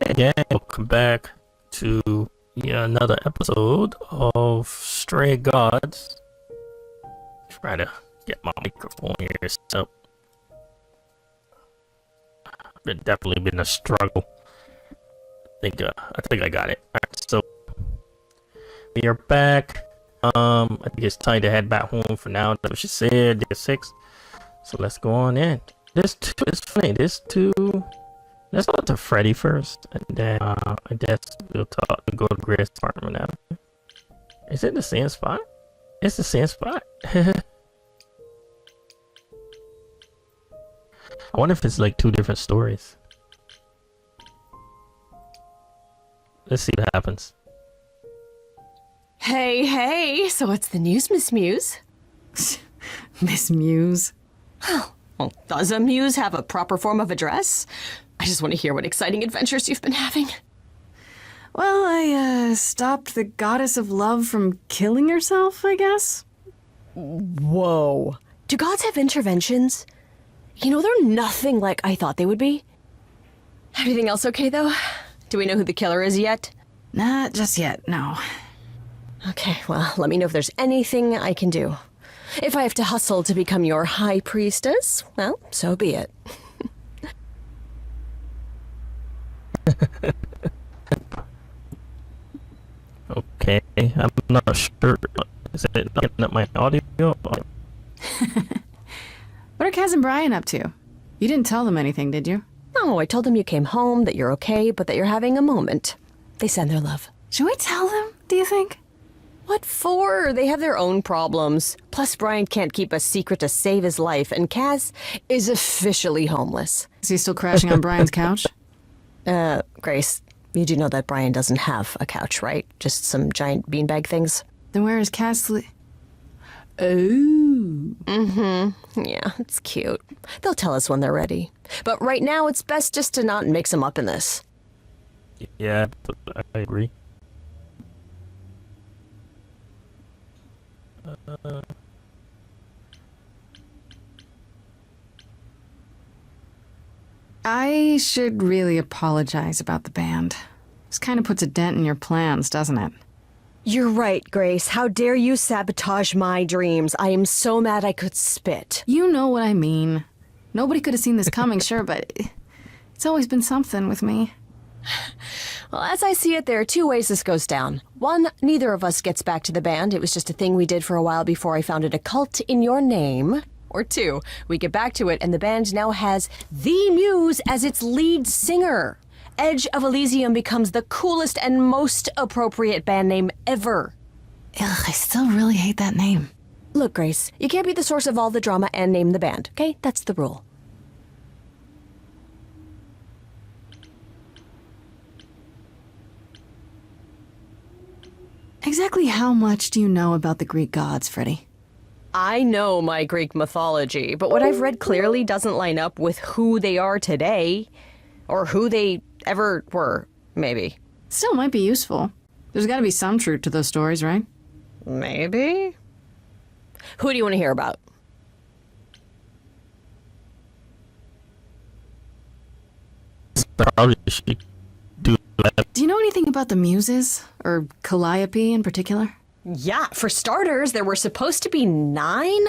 Again, welcome back to another episode of Stray Gods. Try to get my microphone here set up. It's definitely been a struggle. I think I got it. Alright, so we are back. I think it's time to head back home for now. That's what she said, day 6. So let's go on in. It's funny, let's go to Freddy first, and then I guess we'll go to Grace's apartment now. Is it the same spot? It's the same spot. I wonder if it's like 2 different stories. Let's see what happens. Hey, so what's the news, Miss Muse? Miss Muse? Well, does a muse have a proper form of address? I just want to hear what exciting adventures you've been having. Well, I stopped the goddess of love from killing herself, I guess? Whoa. Do gods have interventions? You know, they're nothing like I thought they would be. Everything else okay, though? Do we know who the killer is yet? Not just yet, no. Okay, well, let me know if there's anything I can do. If I have to hustle to become your high priestess, well, so be it. Okay, I'm not sure. Is it not getting up my audio? What are Kaz and Brian up to? You didn't tell them anything, did you? No, I told them you came home, that you're okay, but that you're having a moment. They send their love. Should we tell them, do you think? What for? They have their own problems. Plus, Brian can't keep a secret to save his life, and Kaz is officially homeless. Is he still crashing on Brian's couch? Grace, you do know that Brian doesn't have a couch, right? Just some giant beanbag things? Then where is Kaz Yeah, it's cute. They'll tell us when they're ready. But right now, it's best just to not mix them up in this. Yeah, I agree. I should really apologize about the band. This kind of puts a dent in your plans, doesn't it? You're right, Grace. How dare you sabotage my dreams? I am so mad I could spit. You know what I mean. Nobody could have seen this coming, sure, but it's always been something with me. Well, as I see it, there are 2 ways this goes down. 1, neither of us gets back to the band. It was just a thing we did for a while before I founded a cult in your name. Or 2, we get back to it and the band now has the Muse as its lead singer. Edge of Elysium becomes the coolest and most appropriate band name ever. Ugh, I still really hate that name. Look, Grace, you can't be the source of all the drama and name the band, okay? That's the rule. Exactly how much do you know about the Greek gods, Freddy? I know my Greek mythology, but what I've read clearly doesn't line up with who they are today. Or who they ever were, maybe. Still might be useful. There's gotta be some truth to those stories, right? Maybe? Who do you want to hear about? Probably should do that. Do you know anything about the Muses? Or Calliope in particular? Yeah, for starters, there were supposed to be 9.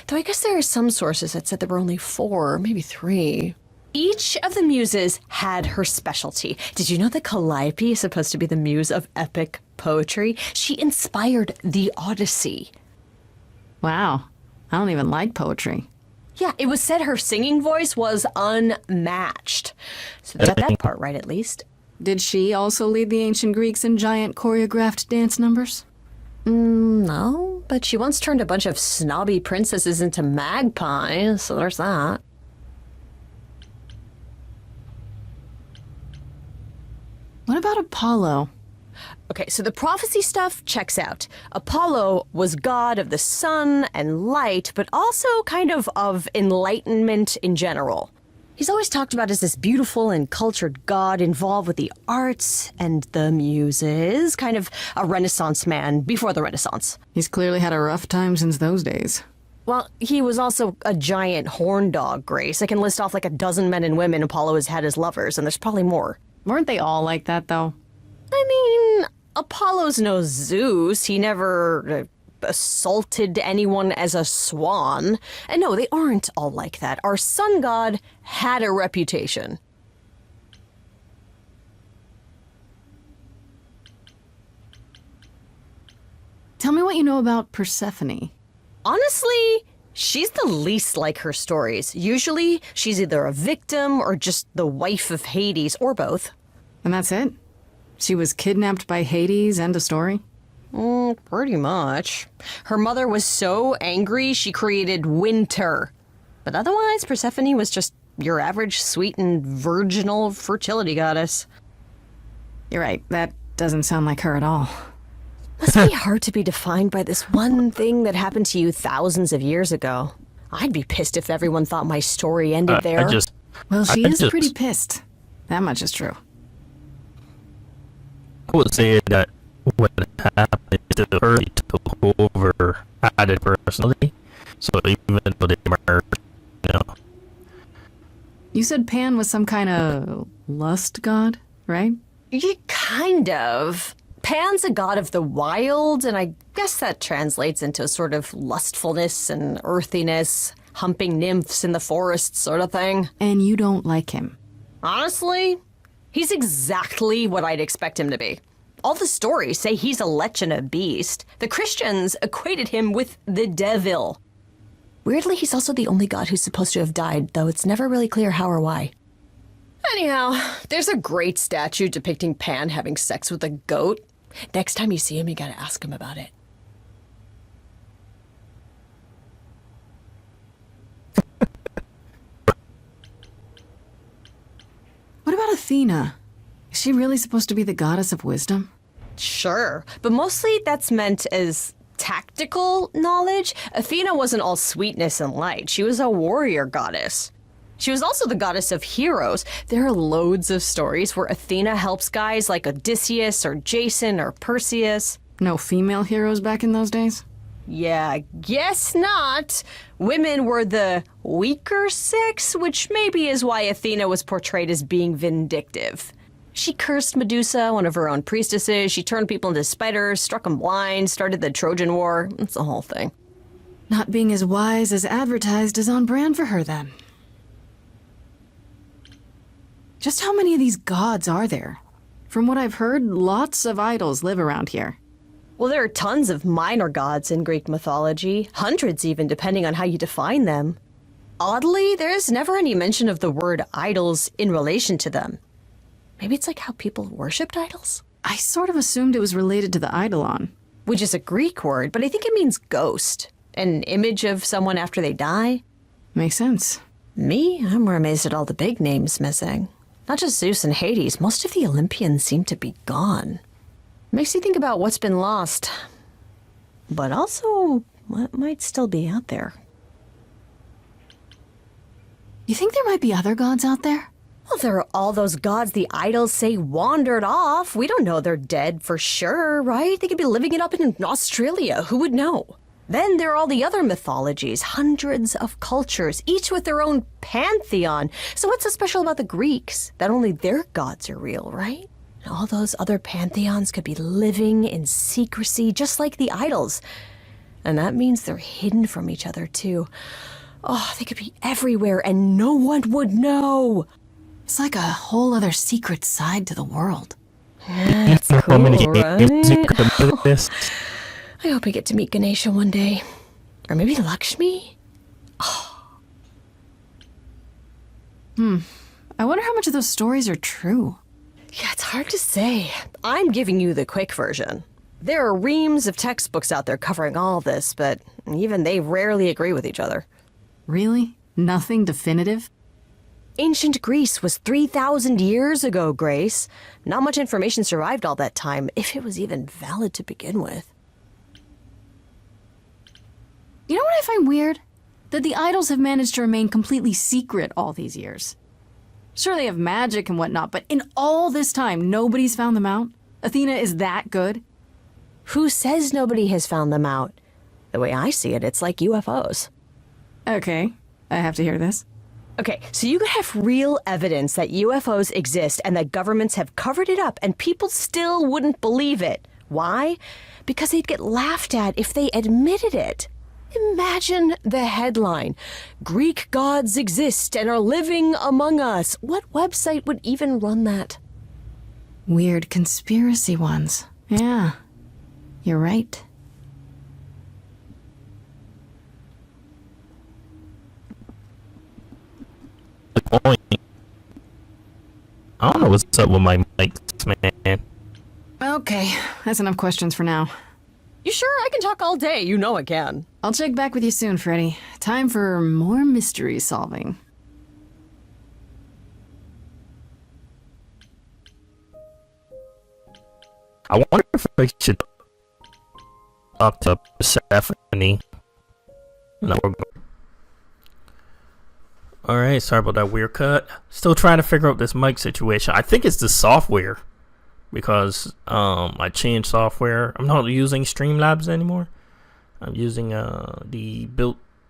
Though I guess there are some sources that said there were only 4, maybe 3. Each of the muses had her specialty. Did you know that Calliope is supposed to be the muse of epic poetry? She inspired the Odyssey. Wow. I don't even like poetry. Yeah, it was said her singing voice was unmatched. So they got that part right, at least. Did she also lead the ancient Greeks in giant choreographed dance numbers? No, but she once turned a bunch of snobby princesses into magpies, so there's that. What about Apollo? Okay, so the prophecy stuff checks out. Apollo was god of the sun and light, but also kind of enlightenment in general. He's always talked about as this beautiful and cultured god involved with the arts and the muses, kind of a Renaissance man before the Renaissance. He's clearly had a rough time since those days. Well, he was also a giant horn dog, Grace. I can list off like a dozen men and women Apollo has had as lovers, and there's probably more. Weren't they all like that, though? I mean, Apollo's no Zeus. He never assaulted anyone as a swan. And no, they aren't all like that. Our sun god had a reputation. Tell me what you know about Persephone. Honestly, she's the least like her stories. Usually, she's either a victim or just the wife of Hades, or both. And that's it? She was kidnapped by Hades, end of story? Pretty much. Her mother was so angry, she created winter. But otherwise, Persephone was just your average sweet and virginal fertility goddess. You're right, that doesn't sound like her at all. Must be hard to be defined by this one thing that happened to you thousands of years ago. I'd be pissed if everyone thought my story ended there. Well, she is pretty pissed. That much is true. I would say that what happened to her, he took over, added personality. So even though they merged, You said Pan was some kind of lust god, right? Yeah, kind of. Pan's a god of the wild, and I guess that translates into a sort of lustfulness and earthiness, humping nymphs in the forest sort of thing. And you don't like him. Honestly, he's exactly what I'd expect him to be. All the stories say he's a lech and a beast. The Christians equated him with the devil. Weirdly, he's also the only god who's supposed to have died, though it's never really clear how or why. Anyhow, there's a great statue depicting Pan having sex with a goat. Next time you see him, you gotta ask him about it. What about Athena? Is she really supposed to be the goddess of wisdom? Sure, but mostly that's meant as tactical knowledge. Athena wasn't all sweetness and light. She was a warrior goddess. She was also the goddess of heroes. There are loads of stories where Athena helps guys like Odysseus or Jason or Perseus. No female heroes back in those days? Yeah, guess not. Women were the weaker sex, which maybe is why Athena was portrayed as being vindictive. She cursed Medusa, one of her own priestesses. She turned people into spiders, struck them blind, started the Trojan War. It's the whole thing. Not being as wise as advertised is on brand for her, then. Just how many of these gods are there? From what I've heard, lots of idols live around here. Well, there are tons of minor gods in Greek mythology, hundreds even, depending on how you define them. Oddly, there's never any mention of the word idols in relation to them. Maybe it's like how people worshipped idols? I sort of assumed it was related to the eidolon. Which is a Greek word, but I think it means ghost. An image of someone after they die. Makes sense. Me, I'm more amazed at all the big names missing. Not just Zeus and Hades, most of the Olympians seem to be gone. Makes you think about what's been lost. But also, what might still be out there. You think there might be other gods out there? Well, there are all those gods the idols say wandered off. We don't know they're dead for sure, right? They could be living it up in Australia. Who would know? Then there are all the other mythologies, hundreds of cultures, each with their own pantheon. So what's so special about the Greeks? That only their gods are real, right? And all those other pantheons could be living in secrecy, just like the idols. And that means they're hidden from each other, too. Oh, they could be everywhere and no one would know. It's like a whole other secret side to the world. That's cool, right? I hope I get to meet Ganesha one day. Or maybe Lakshmi? I wonder how much of those stories are true. Yeah, it's hard to say. I'm giving you the quick version. There are reams of textbooks out there covering all this, but even they rarely agree with each other. Really? Nothing definitive? Ancient Greece was 3,000 years ago, Grace. Not much information survived all that time, if it was even valid to begin with. You know what I find weird? That the idols have managed to remain completely secret all these years. Sure, they have magic and whatnot, but in all this time, nobody's found them out? Athena is that good? Who says nobody has found them out? The way I see it, it's like UFOs. Okay, I have to hear this. Okay, so you could have real evidence that UFOs exist and that governments have covered it up and people still wouldn't believe it. Why? Because they'd get laughed at if they admitted it. Imagine the headline, Greek gods exist and are living among us. What website would even run that? Weird conspiracy ones. Yeah, you're right. I don't know what's up with my mics, man. Okay, that's enough questions for now. You sure? I can talk all day. You know I can. I'll check back with you soon, Freddy. Time for more mystery solving. I wonder if I should talk to Stephanie. No, we're good. Alright, sorry about that weird cut. Still trying to figure out this mic situation. I think it's the software. Because I changed software. I'm not using Streamlabs anymore. I'm using the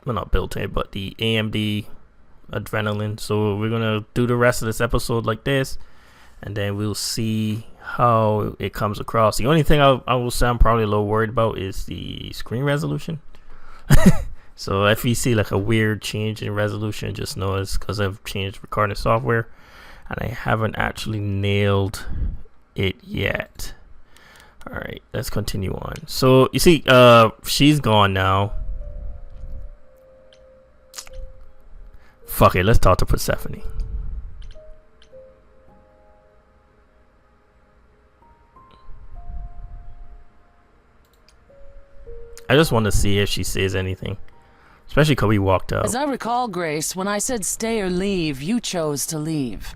not built-in, but the AMD Adrenaline. So we're gonna do the rest of this episode like this, and then we'll see how it comes across. The only thing I will say I'm probably a little worried about is the screen resolution. So if you see like a weird change in resolution, just know it's because I've changed recording software, and I haven't actually nailed it yet. All right, let's continue on. So you see, she's gone now. Fuck it, let's talk to Persephone. I just want to see if she says anything, especially because we walked out. As I recall, Grace, when I said stay or leave, you chose to leave.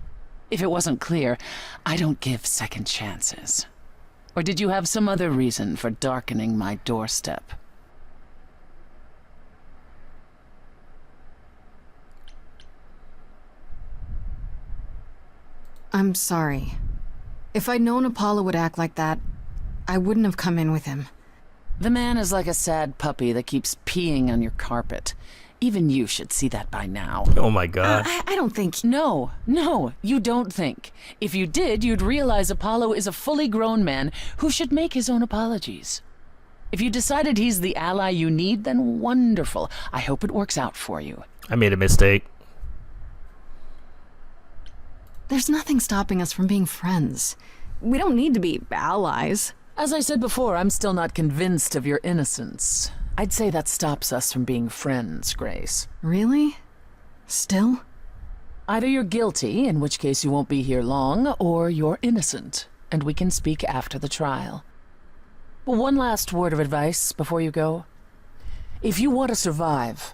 If it wasn't clear, I don't give second chances. Or did you have some other reason for darkening my doorstep? I'm sorry. If I'd known Apollo would act like that, I wouldn't have come in with him. The man is like a sad puppy that keeps peeing on your carpet. Even you should see that by now. Oh my god. I don't think... No, you don't think. If you did, you'd realize Apollo is a fully grown man who should make his own apologies. If you decided he's the ally you need, then wonderful. I hope it works out for you. I made a mistake. There's nothing stopping us from being friends. We don't need to be allies. As I said before, I'm still not convinced of your innocence. I'd say that stops us from being friends, Grace. Really? Still? Either you're guilty, in which case you won't be here long, or you're innocent, and we can speak after the trial. But one last word of advice before you go. If you want to survive,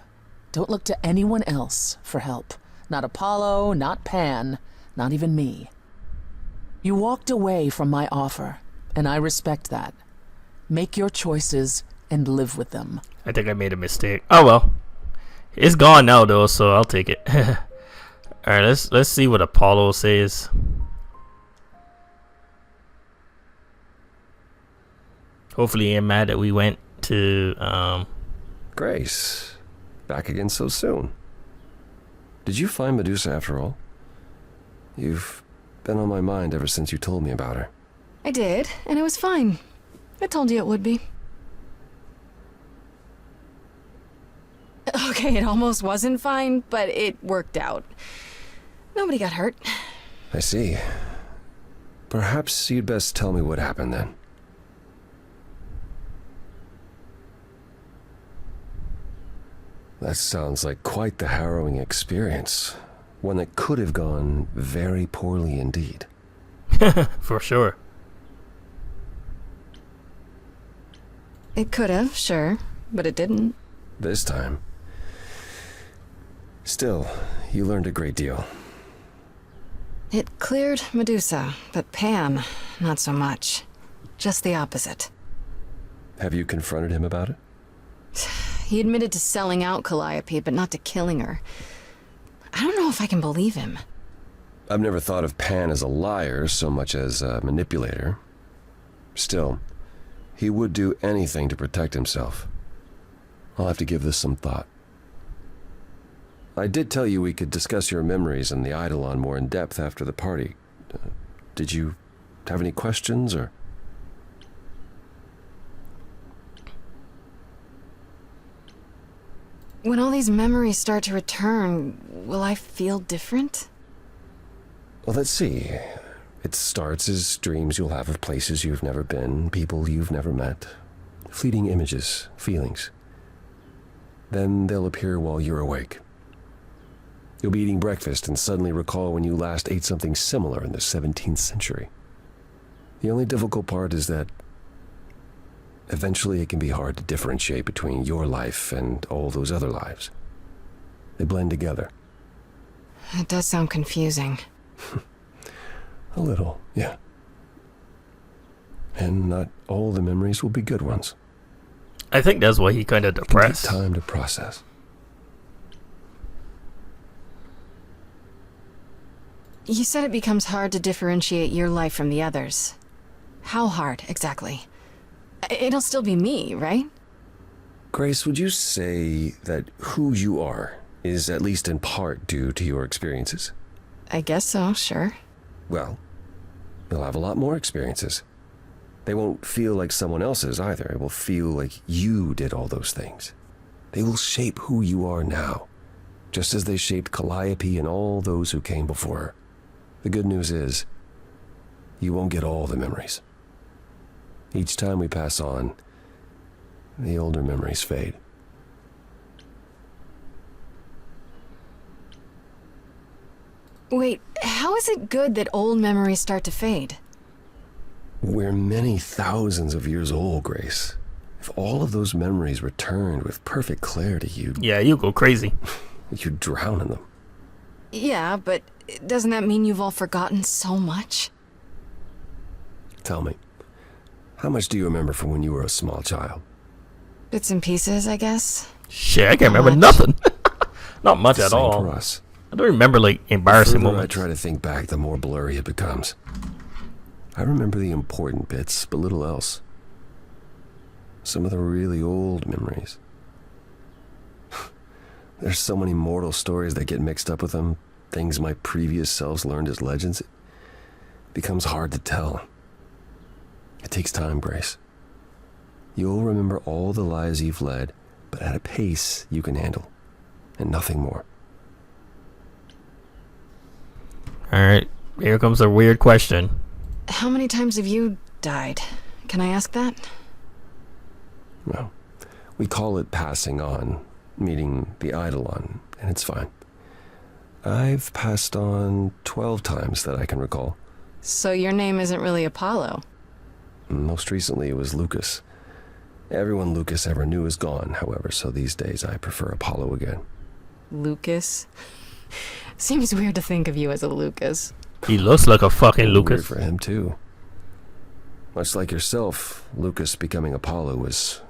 don't look to anyone else for help. Not Apollo, not Pan, not even me. You walked away from my offer, and I respect that. Make your choices and live with them. I think I made a mistake. Oh well. It's gone now though, so I'll take it. Alright, let's see what Apollo says. Hopefully he ain't mad that we went to Grace, back again so soon. Did you find Medusa after all? You've been on my mind ever since you told me about her. I did, and it was fine. I told you it would be. Okay, it almost wasn't fine, but it worked out. Nobody got hurt. I see. Perhaps you'd best tell me what happened then. That sounds like quite the harrowing experience. One that could have gone very poorly indeed. for sure. It could have, sure, but it didn't. This time. Still, you learned a great deal. It cleared Medusa, but Pan, not so much. Just the opposite. Have you confronted him about it? He admitted to selling out Calliope, but not to killing her. I don't know if I can believe him. I've never thought of Pan as a liar so much as a manipulator. Still, he would do anything to protect himself. I'll have to give this some thought. I did tell you we could discuss your memories and the Eidolon more in depth after the party. Did you have any questions, or...? When all these memories start to return, will I feel different? Well, let's see. It starts as dreams you'll have of places you've never been, people you've never met, fleeting images, feelings. Then they'll appear while you're awake. You'll be eating breakfast and suddenly recall when you last ate something similar in the 17th century. The only difficult part is that eventually it can be hard to differentiate between your life and all those other lives. They blend together. It does sound confusing. A little, yeah. And not all the memories will be good ones. I think that's why he kind of It can depressed. take time to process. You said it becomes hard to differentiate your life from the others. How hard, exactly? It'll still be me, right? Grace, would you say that who you are is at least in part due to your experiences? I guess so, sure. Well, you'll have a lot more experiences. They won't feel like someone else's either. It will feel like you did all those things. They will shape who you are now, just as they shaped Calliope and all those who came before her. The good news is, you won't get all the memories. Each time we pass on, the older memories fade. Wait, how is it good that old memories start to fade? We're many thousands of years old, Grace. If all of those memories returned with perfect clarity, Yeah, you go crazy. you'd drown in them. Yeah, but doesn't that mean you've all forgotten so much? Tell me, how much do you remember from when you were a small child? Bits and pieces, I guess. Shit, I can't remember much. nothing. Not much The at same all. for us. I don't remember like The embarrassing further I moments. try to think back, the more blurry it becomes. I remember the important bits, but little else. Some of the really old memories. There's so many mortal stories that get mixed up with them, things my previous selves learned as legends. It becomes hard to tell. It takes time, Grace. You'll remember all the lives you've led, but at a pace you can handle, and nothing more. Alright, here comes a weird question. How many times have you died? Can I ask that? Well, we call it passing on, meeting the Eidolon, and it's fine. I've passed on 12 times that I can recall. So your name isn't really Apollo? Most recently it was Lucas. Everyone Lucas ever knew is gone, however, so these days I prefer Apollo again. Lucas? Seems weird to think of you as a Lucas. He looks like a fucking Weird Lucas. for him, too. Much like yourself, Lucas becoming Apollo was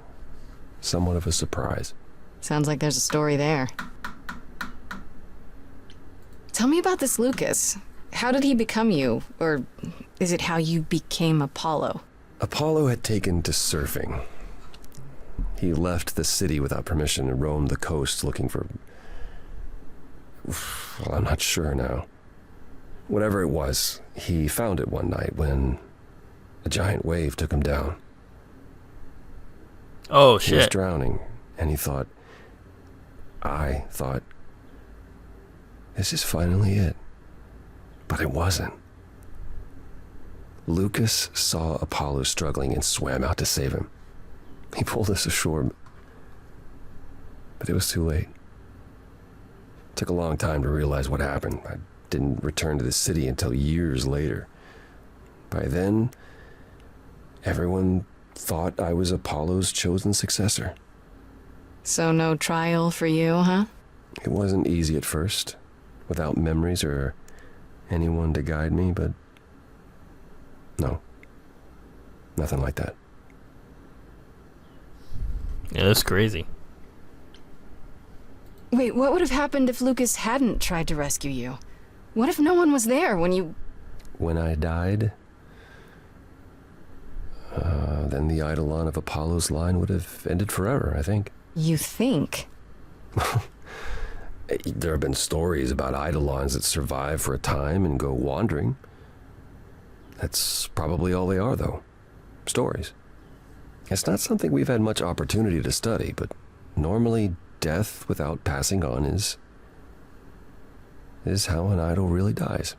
somewhat of a surprise. Sounds like there's a story there. Tell me about this Lucas. How did he become you? Or is it how you became Apollo? Apollo had taken to surfing. He left the city without permission and roamed the coast looking for... Well, I'm not sure now. Whatever it was, he found it one night when a giant wave took him down. Oh He was shit. drowning, and I thought, this is finally it. But it wasn't. Lucas saw Apollo struggling and swam out to save him. He pulled us ashore, but it was too late. It took a long time to realize what happened. I didn't return to the city until years later. By then, everyone thought I was Apollo's chosen successor. So no trial for you, huh? It wasn't easy at first, without memories or anyone to guide me, but no, nothing like that. Yeah, that's crazy. Wait, what would have happened if Lucas hadn't tried to rescue you? What if no one was there when you... When I died, then the Eidolon of Apollo's line would have ended forever, I think. You think? There have been stories about eidolons that survive for a time and go wandering. That's probably all they are, though. Stories. It's not something we've had much opportunity to study, but normally death without passing on is how an idol really dies.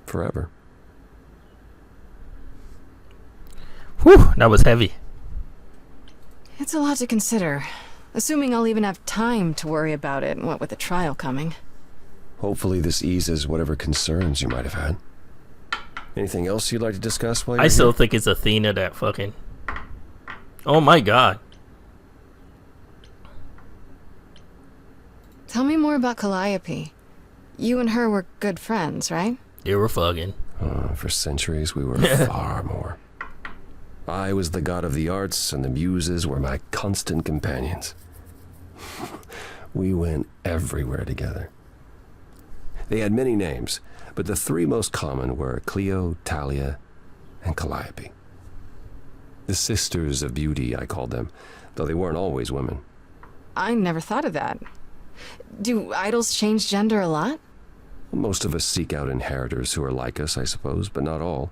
Forever. Whew, that was heavy. It's a lot to consider. Assuming I'll even have time to worry about it, what with the trial coming. Hopefully this eases whatever concerns you might have had. Anything else you'd like to discuss while you're I still here? think it's Athena that fucking... Oh my god. Tell me more about Calliope. You and her were good friends, right? They were fucking. For centuries we were far more. I was the god of the arts, and the Muses were my constant companions. We went everywhere together. They had many names, but the three most common were Clio, Talia, and Calliope. The sisters of beauty, I called them, though they weren't always women. I never thought of that. Do idols change gender a lot? Most of us seek out inheritors who are like us, I suppose, but not all.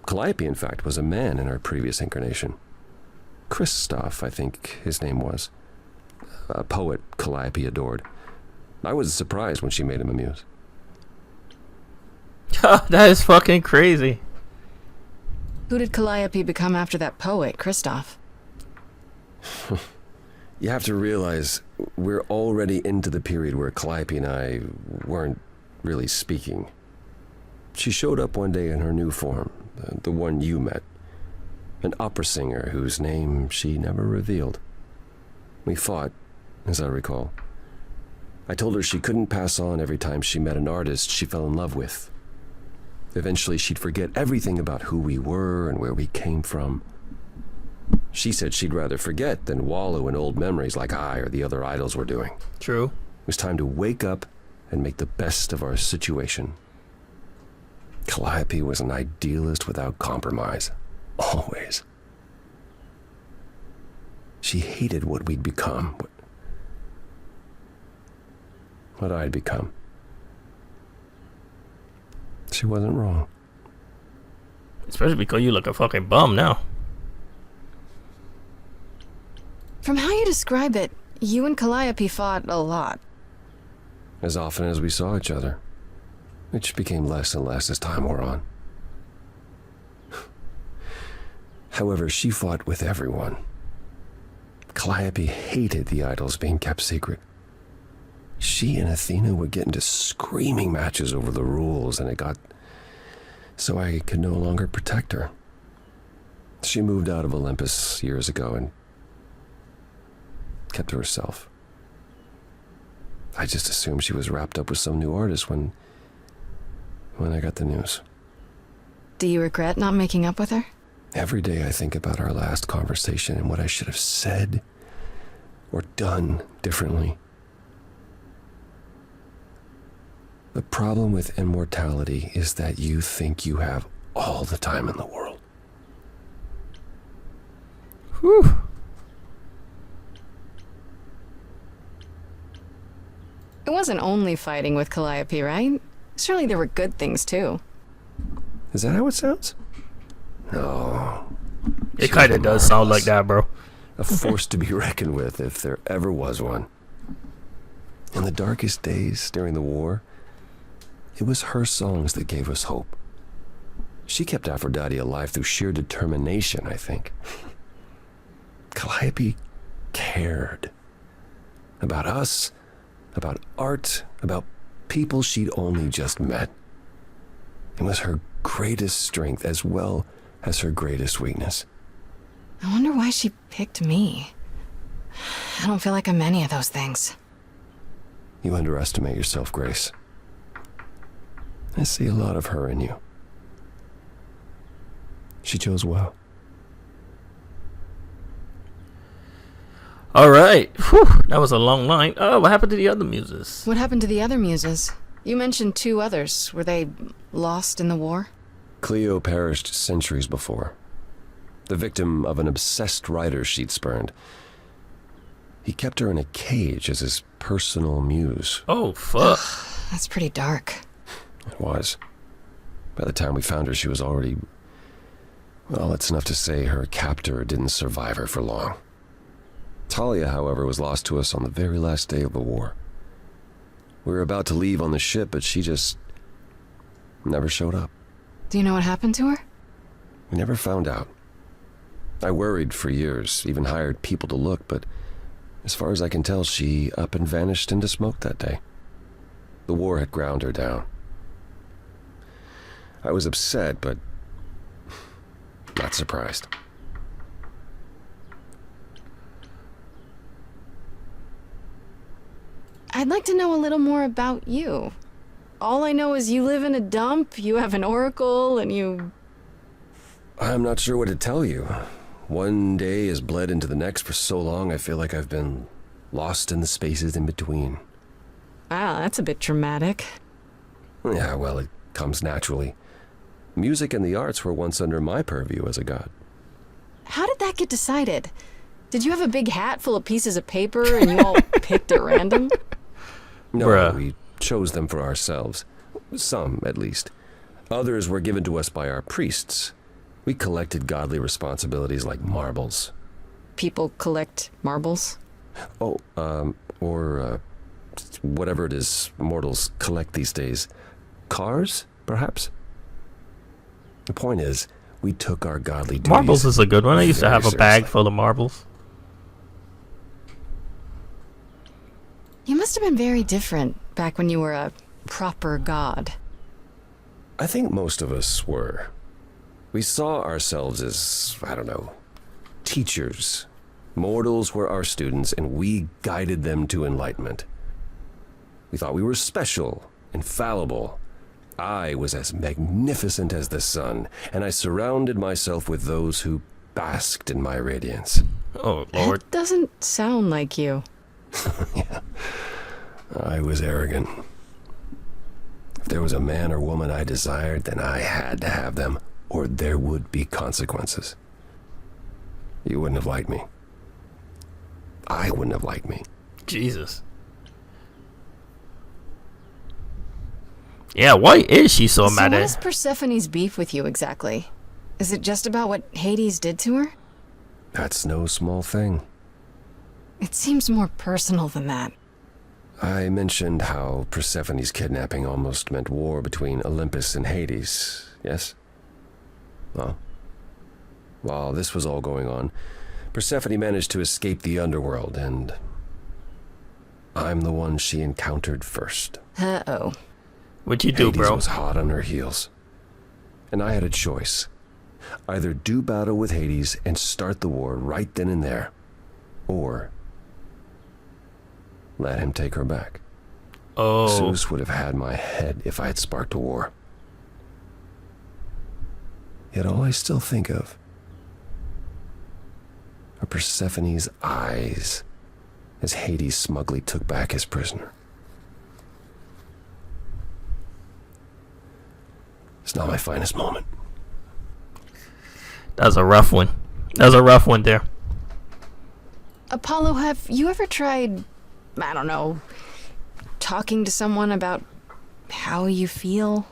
Calliope, in fact, was a man in our previous incarnation. Christoph, I think his name was. A poet Calliope adored. I was surprised when she made him a muse. That is fucking crazy. Who did Calliope become after that poet, Christoph? You have to realize we're already into the period where Calliope and I weren't really speaking. She showed up one day in her new form, the one you met. An opera singer whose name she never revealed. We fought, as I recall. I told her she couldn't pass on every time she met an artist she fell in love with. Eventually she'd forget everything about who we were and where we came from. She said she'd rather forget than wallow in old memories like I or the other idols were doing. True. It was time to wake up and make the best of our situation. Calliope was an idealist without compromise. Always. She hated what we'd become. What I'd become. She wasn't wrong. Especially because you look a fucking bum now. From how you describe it, you and Calliope fought a lot. As often as we saw each other, which became less and less as time wore on. However, she fought with everyone. Calliope hated the idols being kept secret. She and Athena would get into screaming matches over the rules, and it got so I could no longer protect her. She moved out of Olympus years ago and kept to herself. I just assumed she was wrapped up with some new artist when I got the news. Do you regret not making up with her? Every day I think about our last conversation and what I should have said or done differently. The problem with immortality is that you think you have all the time in the world. Whew. It wasn't only fighting with Calliope, right? Surely there were good things too. Is that how it sounds? No. It kind of does sound like that, bro. A force to be reckoned with if there ever was one. In the darkest days during the war, it was her songs that gave us hope. She kept Aphrodite alive through sheer determination, I think. Calliope cared. About us, about art, about people she'd only just met. It was her greatest strength as well as her greatest weakness. I wonder why she picked me. I don't feel like I'm any of those things. You underestimate yourself, Grace. I see a lot of her in you. She chose well. All right. Whew. That was a long line. Oh, what happened to the other muses? What happened to the other muses? You mentioned 2 others. Were they lost in the war? Cleo perished centuries before. The victim of an obsessed writer she'd spurned. He kept her in a cage as his personal muse. Oh, fuck. That's pretty dark. It was. By the time we found her, she was already... Well, it's enough to say her captor didn't survive her for long. Talia, however, was lost to us on the very last day of the war. We were about to leave on the ship, but she just never showed up. Do you know what happened to her? We never found out. I worried for years, even hired people to look, but as far as I can tell, she up and vanished into smoke that day. The war had ground her down. I was upset, but not surprised. I'd like to know a little more about you. All I know is you live in a dump, you have an oracle, and you... I'm not sure what to tell you. One day has bled into the next for so long, I feel like I've been lost in the spaces in between. Wow, that's a bit dramatic. Yeah, well, it comes naturally. Music and the arts were once under my purview as a god. How did that get decided? Did you have a big hat full of pieces of paper and you all picked at random? No, Bruh. we chose them for ourselves. Some, at least. Others were given to us by our priests. We collected godly responsibilities like marbles. People collect marbles? Oh, or whatever it is mortals collect these days. Cars, perhaps? The point is, we took our godly duties. Marbles is a good one. I used to very have a bag seriously. full of marbles. You must have been very different back when you were a proper god. I think most of us were. We saw ourselves as, I don't know, teachers. Mortals were our students, and we guided them to enlightenment. We thought we were special, infallible. I was as magnificent as the sun, and I surrounded myself with those who basked in my radiance. Oh, Lord. That doesn't sound like you. Yeah, I was arrogant. If there was a man or woman I desired, then I had to have them, or there would be consequences. You wouldn't have liked me. I wouldn't have liked me. Jesus. Yeah, why is she so So mad what at... is Persephone's beef with you exactly? Is it just about what Hades did to her? That's no small thing. It seems more personal than that. I mentioned how Persephone's kidnapping almost meant war between Olympus and Hades, yes? Well, while this was all going on, Persephone managed to escape the underworld, and I'm the one she encountered first. Uh-oh. What'd you do, Hades bro? was hot on her heels, and I had a choice. Either do battle with Hades and start the war right then and there, or let him take her back. Oh, Zeus would have had my head if I had sparked a war. Yet all I still think of are Persephone's eyes as Hades smugly took back his prisoner. It's not my finest moment. that's a rough one. That's a rough one there. Apollo, have you ever tried, I don't know, talking to someone about how you feel?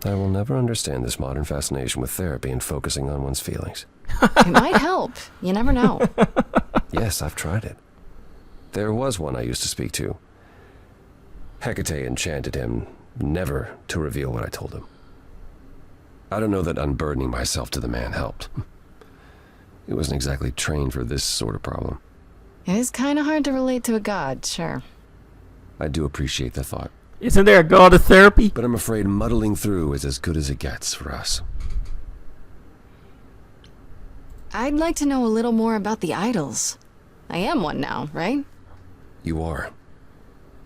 I will never understand this modern fascination with therapy and focusing on one's feelings. It might help. You never know. Yes, I've tried it. There was one I used to speak to. Hecate enchanted him never to reveal what I told him. I don't know that unburdening myself to the man helped. He wasn't exactly trained for this sort of problem. It is kind of hard to relate to a god, sure. I do appreciate the thought, Isn't there a god of therapy? but I'm afraid muddling through is as good as it gets for us. I'd like to know a little more about the idols. I am one now, right? You are.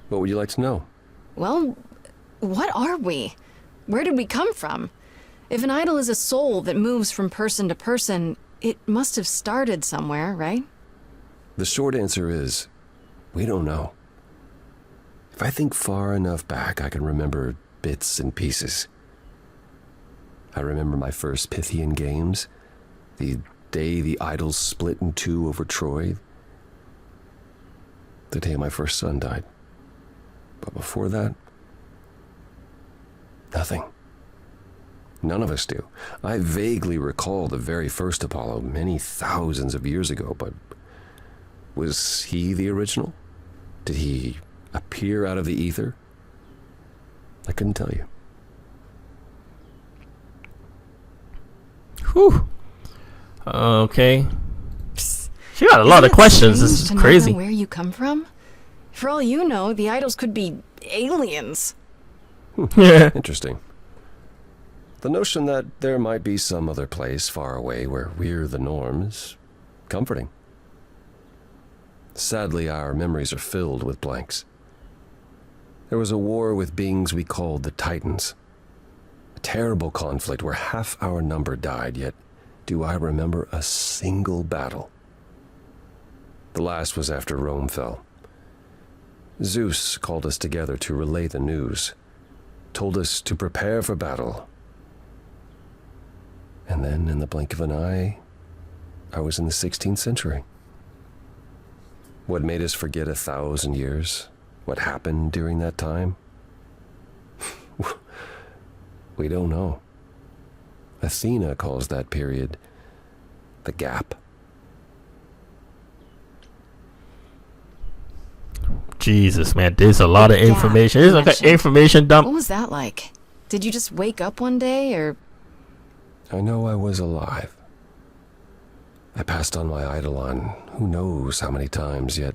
What would you like to know? Well, what are we? Where did we come from? If an idol is a soul that moves from person to person, it must have started somewhere, right? The short answer is, we don't know. If I think far enough back, I can remember bits and pieces. I remember my first Pythian games, the day the idols split in two over Troy, the day my first son died. But before that, nothing. None of us do. I vaguely recall the very first Apollo many thousands of years ago, but was he the original? Did he appear out of the ether? I couldn't tell you. Whew. Okay. She got a lot of questions. This is To crazy. not know where you come from? For all you know, the idols could be aliens. Interesting. The notion that there might be some other place far away where we're the norm is comforting. Sadly, our memories are filled with blanks. There was a war with beings we called the Titans. A terrible conflict where half our number died, yet do I remember a single battle. The last was after Rome fell. Zeus called us together to relay the news, told us to prepare for battle. And then, in the blink of an eye, I was in the 16th century. What made us forget 1,000 years? What happened during that time? We don't know. Athena calls that period the gap. Jesus, man, there's a lot of Yeah, information. There's like an mentioned. information dump. What was that like? Did you just wake up one day, or... I know I was alive. I passed on my eidolon who knows how many times, yet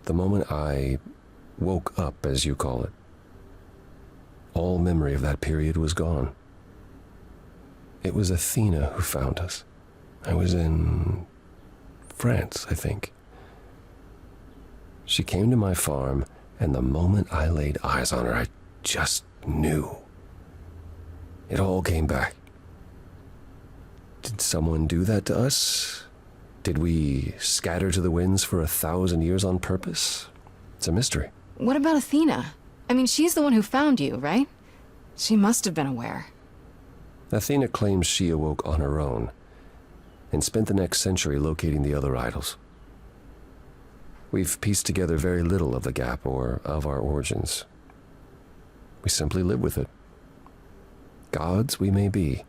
the moment I woke up, as you call it, all memory of that period was gone. It was Athena who found us. I was in France, I think. She came to my farm, and the moment I laid eyes on her, I just knew. It all came back. Did someone do that to us? Did we scatter to the winds for 1,000 years on purpose? It's a mystery. What about Athena? I mean, she's the one who found you, right? She must have been aware. Athena claims she awoke on her own and spent the next century locating the other idols. We've pieced together very little of the gap or of our origins. We simply live with it. Gods we may be,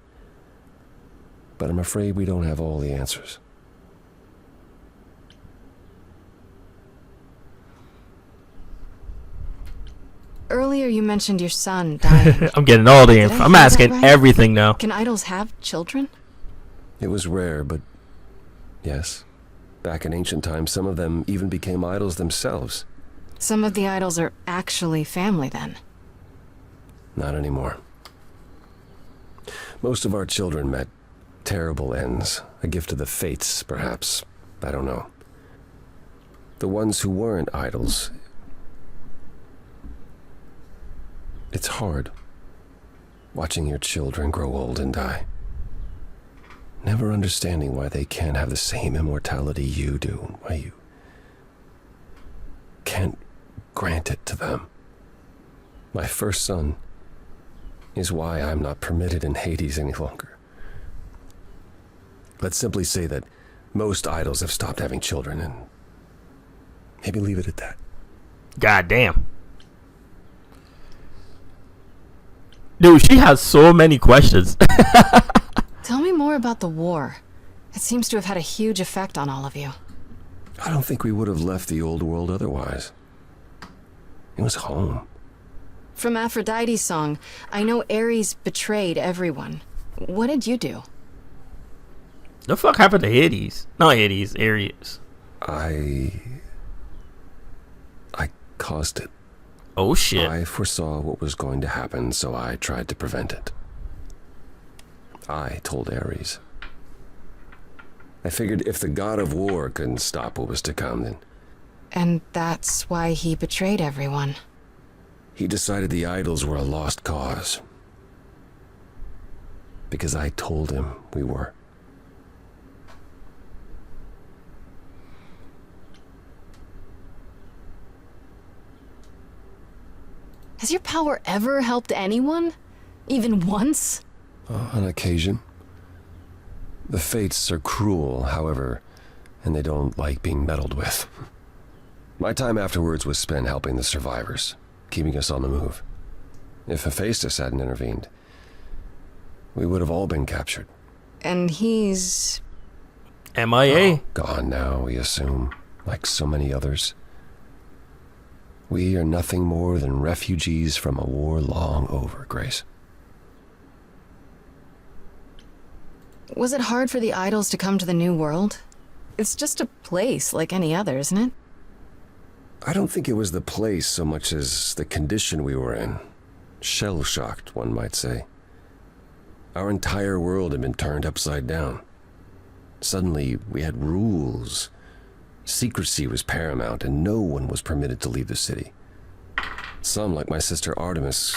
but I'm afraid we don't have all the answers. Earlier you mentioned your son dying. I'm getting all the Did I info. hear I'm that asking right? everything now. Can idols have children? It was rare, but yes. Back in ancient times, some of them even became idols themselves. Some of the idols are actually family, then. Not anymore. Most of our children met terrible ends. A gift of the fates, perhaps. I don't know. The ones who weren't idols... It's hard, watching your children grow old and die. Never understanding why they can't have the same immortality you do, why you can't grant it to them. My first son is why I'm not permitted in Hades any longer. Let's simply say that most idols have stopped having children, and maybe leave it at that. God damn. Dude, she has so many questions. Tell me more about the war. It seems to have had a huge effect on all of you. I don't think we would have left the old world otherwise. It was home. From Aphrodite's song, I know Ares betrayed everyone. What did you do? The fuck happened to Hades? Not Hades, Ares. I caused it. Oh shit. I foresaw what was going to happen, so I tried to prevent it. I told Ares. I figured if the god of war couldn't stop what was to come, then And that's why he betrayed everyone. he decided the idols were a lost cause. Because I told him we were. Has your power ever helped anyone? Even once? On occasion. The fates are cruel, however, and they don't like being meddled with. My time afterwards was spent helping the survivors, keeping us on the move. If Hephaestus hadn't intervened, we would have all been captured. And he's... MIA. Gone now, we assume, like so many others. We are nothing more than refugees from a war long over, Grace. Was it hard for the idols to come to the new world? It's just a place like any other, isn't it? I don't think it was the place so much as the condition we were in. Shell-shocked, one might say. Our entire world had been turned upside down. Suddenly, we had rules. Secrecy was paramount, and no one was permitted to leave the city. Some, like my sister Artemis,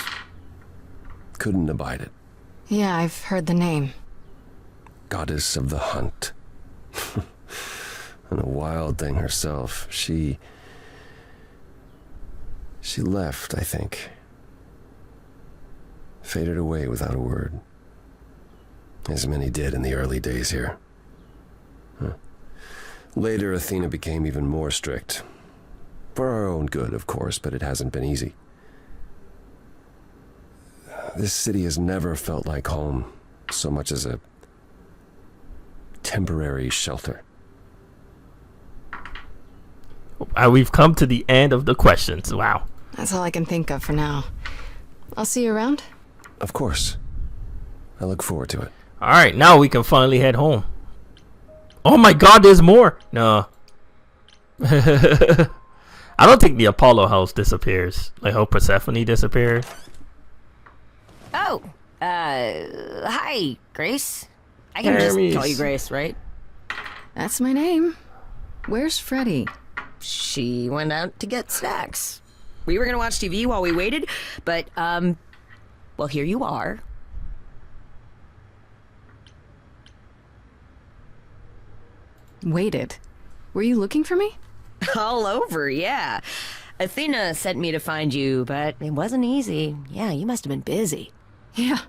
couldn't abide it. Yeah, I've heard the name. Goddess of the hunt. And a wild thing herself. She left, I think. Faded away without a word. As many did in the early days here. Later, Athena became even more strict. For our own good, of course, but it hasn't been easy. This city has never felt like home so much as a temporary shelter. We've come to the end of the questions. Wow. That's all I can think of for now. I'll see you around. Of course. I look forward to it. All right, now we can finally head home. Oh my God, there's more. No. I don't think the Apollo house disappears. Like how Persephone disappeared. Oh, hi, Grace. I can Hermes. just call you Grace, right? That's my name. Where's Freddie? She went out to get snacks. We were gonna watch TV while we waited, but, well, here you are. Waited. Were you looking for me? All over, yeah. Athena sent me to find you, but it wasn't easy. Yeah, you must have been busy. Yeah,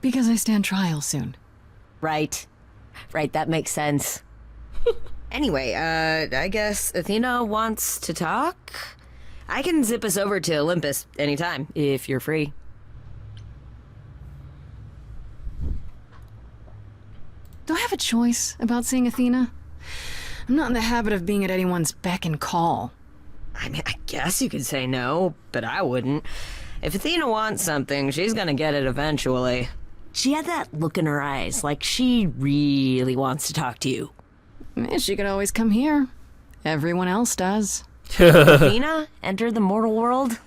because I stand trial soon. Right. Right, that makes sense. Anyway, I guess Athena wants to talk? I can zip us over to Olympus anytime, if you're free. Do I have a choice about seeing Athena? I'm not in the habit of being at anyone's beck and call. I mean, I guess you could say no, but I wouldn't. If Athena wants something, she's gonna get it eventually. She had that look in her eyes, like she really wants to talk to you. She could always come here. Everyone else does. Athena entered the mortal world?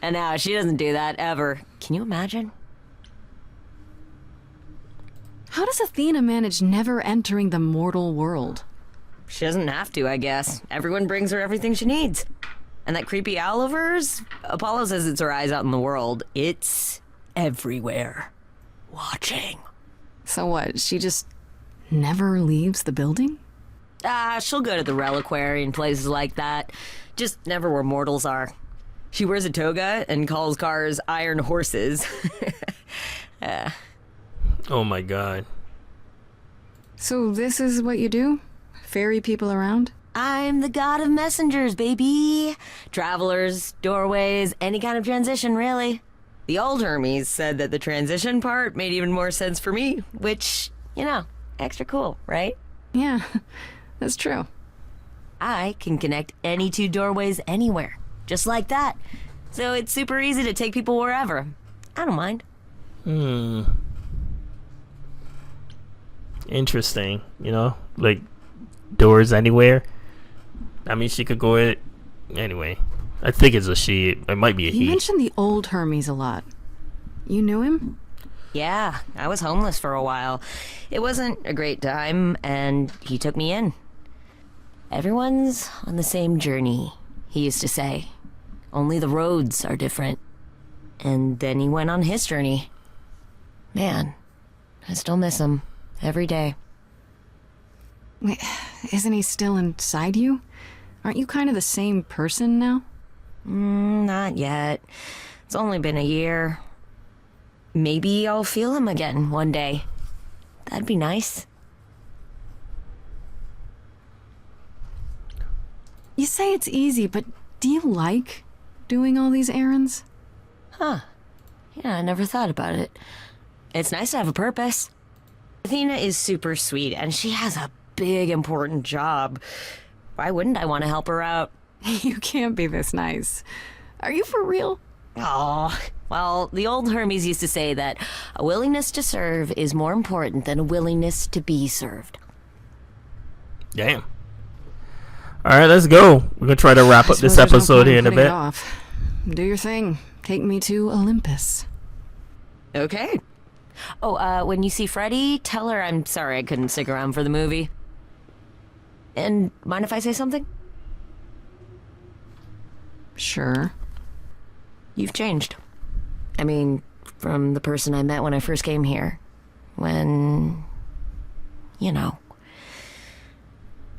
And now she doesn't do that ever. Can you imagine? How does Athena manage never entering the mortal world? She doesn't have to, I guess. Everyone brings her everything she needs. And that creepy owl of hers? Apollo says it's her eyes out in the world. It's everywhere. Watching. So what, she just never leaves the building? She'll go to the reliquary and places like that. Just never where mortals are. She wears a toga and calls cars iron horses. Oh my God. So this is what you do? Ferry people around? I'm the god of messengers, baby. Travelers, doorways, any kind of transition, really. The old Hermes said that the transition part made even more sense for me, which, you know, extra cool, right? Yeah, that's true. I can connect any two doorways anywhere, just like that. So it's super easy to take people wherever. I don't mind. Interesting, you know, like doors anywhere. I mean, she could go in anyway. I think it's a she. It might be a You he. mentioned the old Hermes a lot. You knew him? Yeah, I was homeless for a while. It wasn't a great time, and he took me in. Everyone's on the same journey, he used to say. Only the roads are different. And then he went on his journey. Man, I still miss him every day. Wait, isn't he still inside you? Aren't you kind of the same person now? Not yet. It's only been a year. Maybe I'll feel him again one day. That'd be nice. You say it's easy, but do you like doing all these errands? Huh. Yeah, I never thought about it. It's nice to have a purpose. Athena is super sweet, and she has a big, important job. Why wouldn't I want to help her out? You can't be this nice. Are you for real? Oh, well, the old Hermes used to say that a willingness to serve is more important than a willingness to be served. Damn. All right, let's go. We're gonna try to wrap up this episode here in a bit. Do your thing. Take me to Olympus. Okay. Oh, when you see Freddie, tell her I'm sorry I couldn't stick around for the movie. And mind if I say something? Sure. You've changed. I mean, from the person I met when I first came here. When, you know,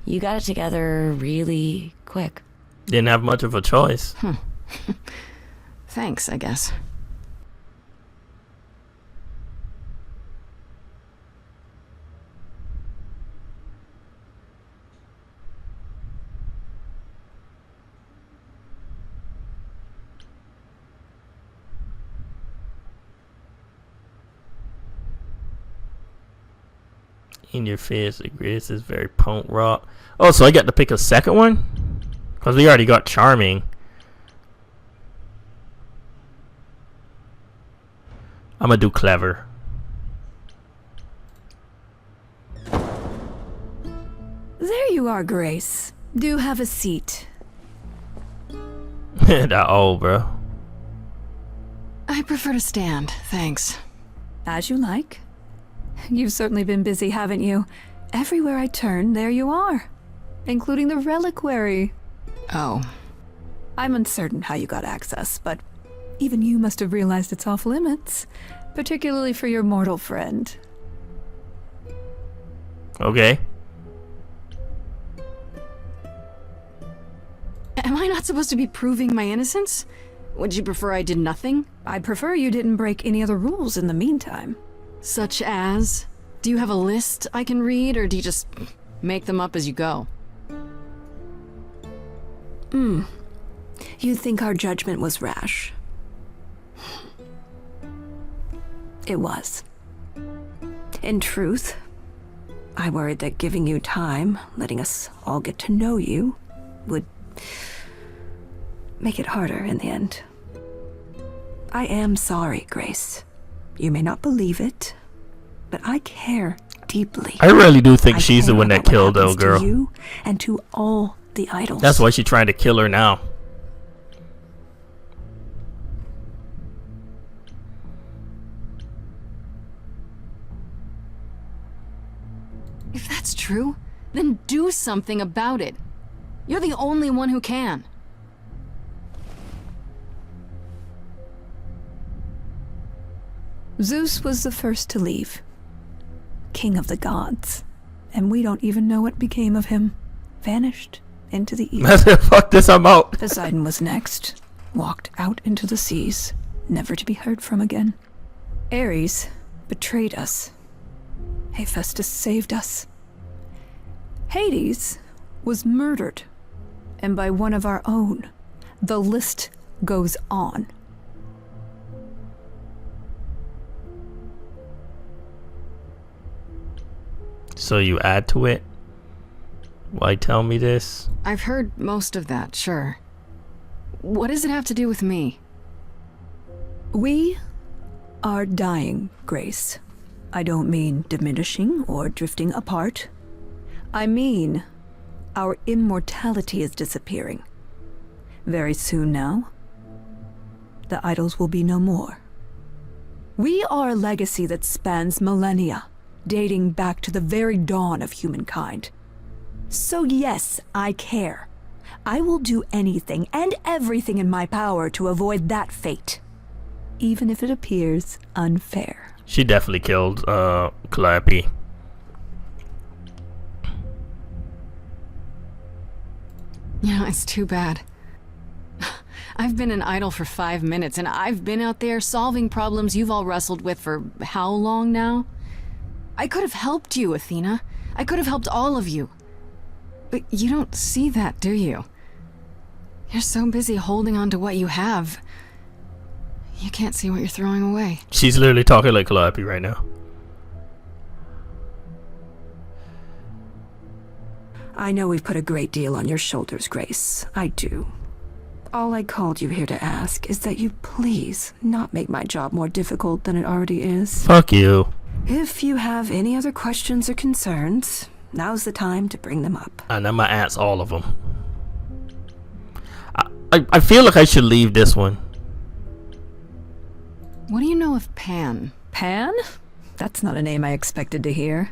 you got it together really quick. Didn't have much of a choice. Thanks, I guess. In your face, Grace is very punk rock. Oh, so I got to pick a second one? Because we already got charming. I'm gonna do clever. There you are, Grace. Do have a seat. That old, bro. I prefer to stand, thanks. As you like. You've certainly been busy, haven't you? Everywhere I turn, there you are. Including the reliquary. Oh. I'm uncertain how you got access, but even you must have realized it's off limits. Particularly for your mortal friend. Okay. Am I not supposed to be proving my innocence? Would you prefer I did nothing? I'd prefer you didn't break any other rules in the meantime. Such as? Do you have a list I can read, or do you just make them up as you go? You think our judgment was rash? It was. In truth, I worried that giving you time, letting us all get to know you, would make it harder in the end. I am sorry, Grace. You may not believe it, but I care deeply. I really do think I she's the care one that about what killed happens old girl. to you and to all the idols. That's why she's trying to kill her now. If that's true, then do something about it. You're the only one who can. Zeus was the first to leave. King of the gods. And we don't even know what became of him. Vanished into the east. Fuck this, I'm out. Poseidon was next. Walked out into the seas, never to be heard from again. Ares betrayed us. Hephaestus saved us. Hades was murdered. And by one of our own. The list goes on. So you add to it? Why tell me this? I've heard most of that, sure. What does it have to do with me? We are dying, Grace. I don't mean diminishing or drifting apart. I mean our immortality is disappearing. Very soon now, the idols will be no more. We are a legacy that spans millennia, dating back to the very dawn of humankind. So yes, I care. I will do anything and everything in my power to avoid that fate, even if it appears unfair. She definitely killed Calliope. You know, it's too bad. I've been an idol for 5 minutes, and I've been out there solving problems you've all wrestled with for how long now? I could have helped you, Athena. I could have helped all of you. But you don't see that, do you? You're so busy holding on to what you have. You can't see what you're throwing away. She's literally talking like Calliope right now. I know we've put a great deal on your shoulders, Grace. I do. All I called you here to ask is that you please not make my job more difficult than it already is. Fuck you. If you have any other questions or concerns, now's the time to bring them up. And I'm gonna answer all of them. I feel like I should leave this one. What do you know of Pan? Pan? That's not a name I expected to hear.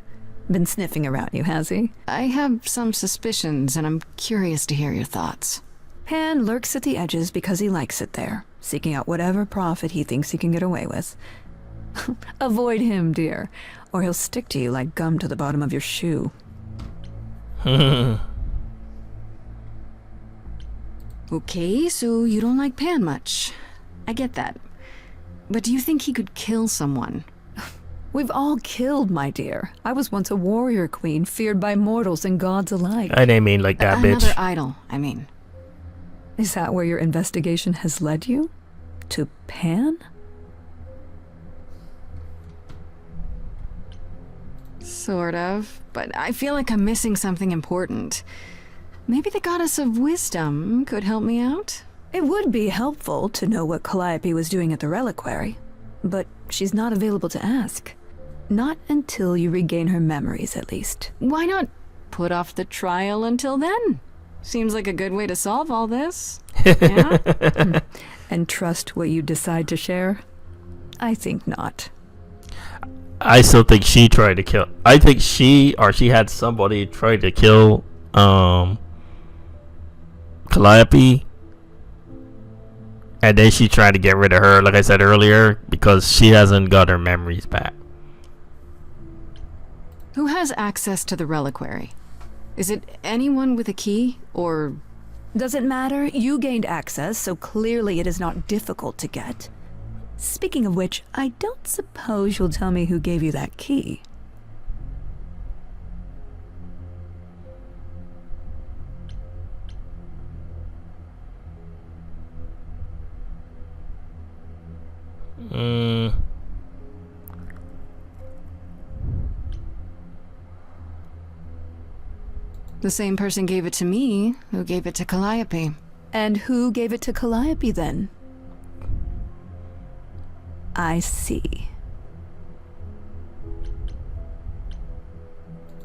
Been sniffing around you, has he? I have some suspicions, and I'm curious to hear your thoughts. Pan lurks at the edges because he likes it there, seeking out whatever profit he thinks he can get away with. Avoid him, dear, or he'll stick to you like gum to the bottom of your shoe. Okay, so you don't like Pan much. I get that. But do you think he could kill someone? We've all killed, my dear. I was once a warrior queen, feared by mortals and gods alike. I didn't mean like that, Another bitch. idol, I mean. Is that where your investigation has led you? To Pan? Sort of, but I feel like I'm missing something important. Maybe the goddess of wisdom could help me out? It would be helpful to know what Calliope was doing at the reliquary, but she's not available to ask. Not until you regain her memories, at least. Why not put off the trial until then? Seems like a good way to solve all this. Yeah? And trust what you decide to share? I think not. I still think she tried to kill. I think she had somebody try to kill Calliope, and then she tried to get rid of her, like I said earlier, because she hasn't got her memories back. Who has access to the reliquary? Is it anyone with a key, or... Does it matter? You gained access, so clearly it is not difficult to get. Speaking of which, I don't suppose you'll tell me who gave you that key. The same person gave it to me, who gave it to Calliope. And who gave it to Calliope, then? I see.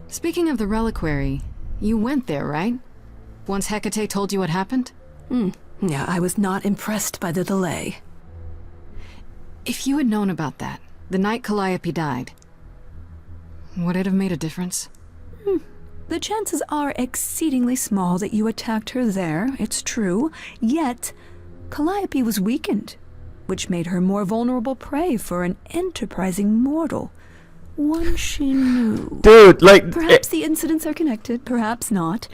Speaking of the reliquary, you went there, right? Once Hecate told you what happened? Yeah, I was not impressed by the delay. If you had known about that, the night Calliope died, would it have made a difference? The chances are exceedingly small that you attacked her there, it's true. Yet, Calliope was weakened, which made her more vulnerable prey for an enterprising mortal. One she knew. Dude, like... Perhaps the incidents are connected, perhaps not.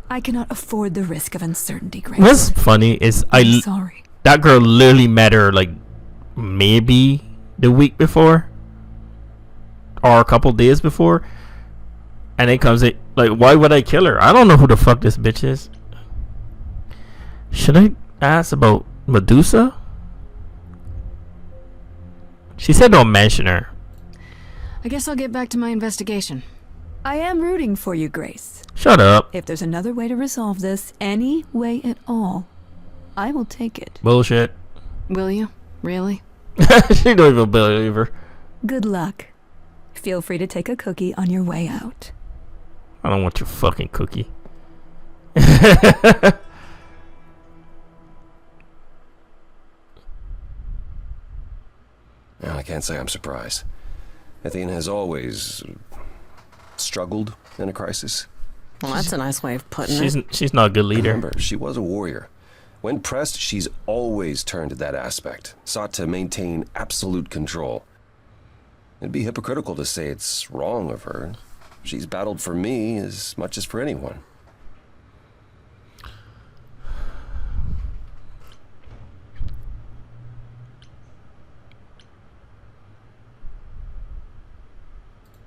I cannot afford the risk of uncertainty, Grace. What's funny is I'm sorry. that girl literally met her, like, maybe the week before? Or a couple days before? And it comes in, like, why would I kill her? I don't know who the fuck this bitch is. Should I ask about Medusa? She said don't mention her. I guess I'll get back to my investigation. I am rooting for you, Grace. Shut up. If there's another way to resolve this, any way at all, I will take it. Bullshit. Will you? Really? She don't even believe her. Good luck. Feel free to take a cookie on your way out. I don't want your fucking cookie. Well, I can't say I'm surprised. Athena has always struggled in a crisis. Well, that's a nice way of putting it. She's not a good leader. Remember, she was a warrior. When pressed, she's always turned to that aspect, sought to maintain absolute control. It'd be hypocritical to say it's wrong of her. She's battled for me as much as for anyone.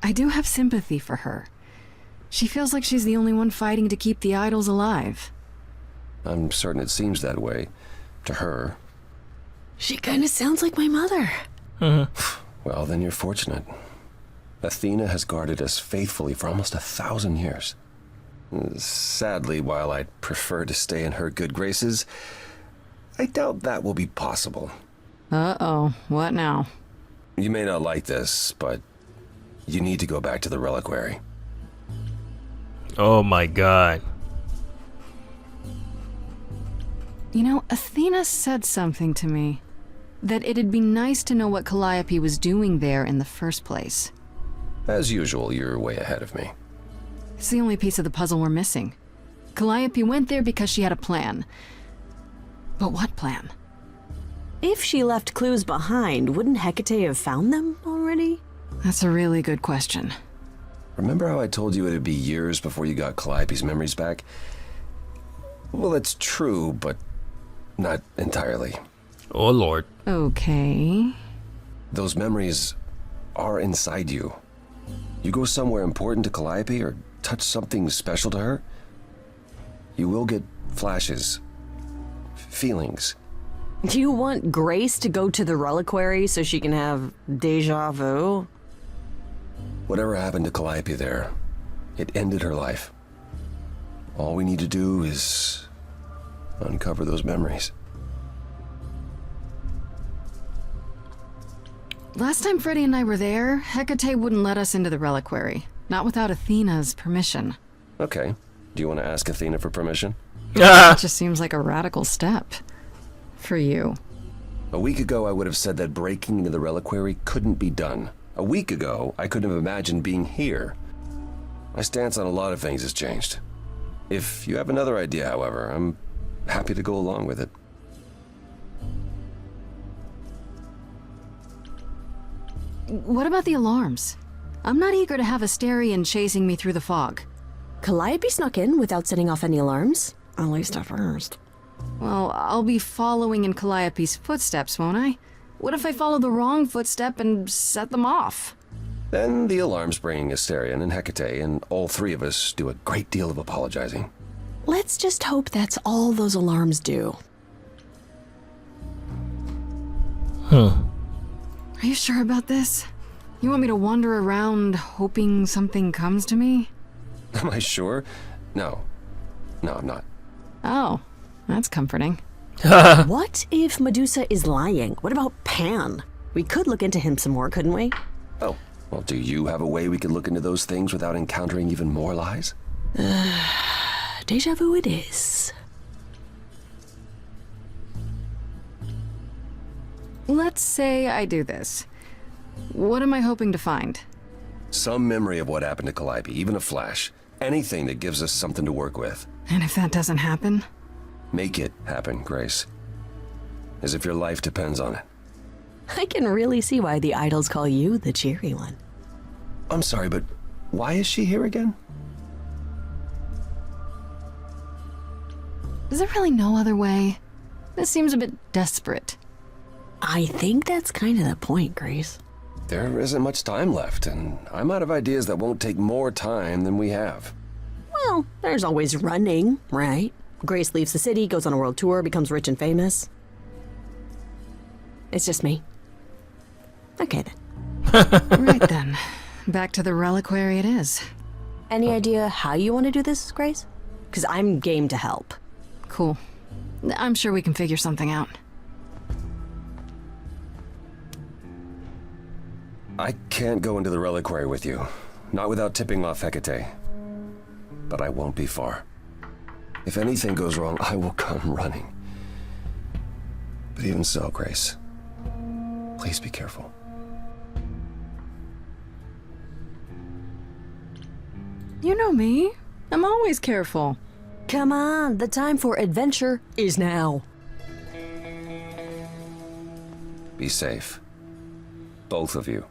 I do have sympathy for her. She feels like she's the only one fighting to keep the idols alive. I'm certain it seems that way to her. She kind of sounds like my mother. Well, then you're fortunate. Athena has guarded us faithfully for almost 1,000 years. Sadly, while I'd prefer to stay in her good graces, I doubt that will be possible. Uh-oh. What now? You may not like this, but you need to go back to the reliquary. Oh my god. You know, Athena said something to me. That it'd be nice to know what Calliope was doing there in the first place. As usual, you're way ahead of me. It's the only piece of the puzzle we're missing. Calliope went there because she had a plan. But what plan? If she left clues behind, wouldn't Hecate have found them already? That's a really good question. Remember how I told you it'd be years before you got Calliope's memories back? Well, that's true, but not entirely. Oh lord. Okay. Those memories are inside you. You go somewhere important to Calliope or touch something special to her, you will get flashes, feelings. Do you want Grace to go to the reliquary so she can have deja vu? Whatever happened to Calliope there, it ended her life. All we need to do is uncover those memories. Last time Freddie and I were there, Hecate wouldn't let us into the reliquary. Not without Athena's permission. Okay. Do you want to ask Athena for permission? It just seems like a radical step. For you. A week ago, I would have said that breaking into the reliquary couldn't be done. A week ago, I couldn't have imagined being here. My stance on a lot of things has changed. If you have another idea, however, I'm happy to go along with it. What about the alarms? I'm not eager to have Asterion chasing me through the fog. Calliope snuck in without setting off any alarms. At least at first. Well, I'll be following in Calliope's footsteps, won't I? What if I follow the wrong footstep and set them off? Then the alarms bring Asterion and Hecate, and all three of us do a great deal of apologizing. Let's just hope that's all those alarms do. Huh. Are you sure about this? You want me to wander around hoping something comes to me? Am I sure? No. No, I'm not. Oh, that's comforting. What if Medusa is lying? What about Pan? We could look into him some more, couldn't we? Oh, well, do you have a way we could look into those things without encountering even more lies? Deja vu it is. Let's say I do this. What am I hoping to find? Some memory of what happened to Calliope, even a flash. Anything that gives us something to work with. And if that doesn't happen? Make it happen, Grace. As if your life depends on it. I can really see why the idols call you the cheery one. I'm sorry, but why is she here again? Is there really no other way? This seems a bit desperate. I think that's kind of the point, Grace. There isn't much time left, and I'm out of ideas that won't take more time than we have. Well, there's always running, right? Grace leaves the city, goes on a world tour, becomes rich and famous. It's just me. Okay then. Right then. Back to the reliquary it is. Any idea how you want to do this, Grace? Because I'm game to help. Cool. I'm sure we can figure something out. I can't go into the reliquary with you. Not without tipping off Hecate. But I won't be far. If anything goes wrong, I will come running. But even so, Grace, please be careful. You know me. I'm always careful. Come on, the time for adventure is now. Be safe. Both of you.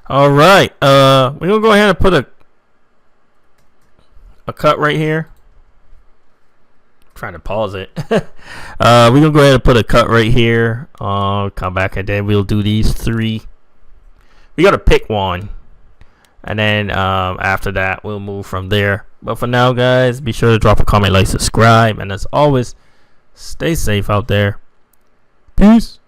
All right. We're gonna go ahead and put a cut right here. trying to pause it. We're gonna go ahead and put a cut right here. Come back and then we'll do these 3. We gotta pick one, and then after that we'll move from there. But for now, guys, be sure to drop a comment, like, subscribe, and as always, stay safe out there. Peace.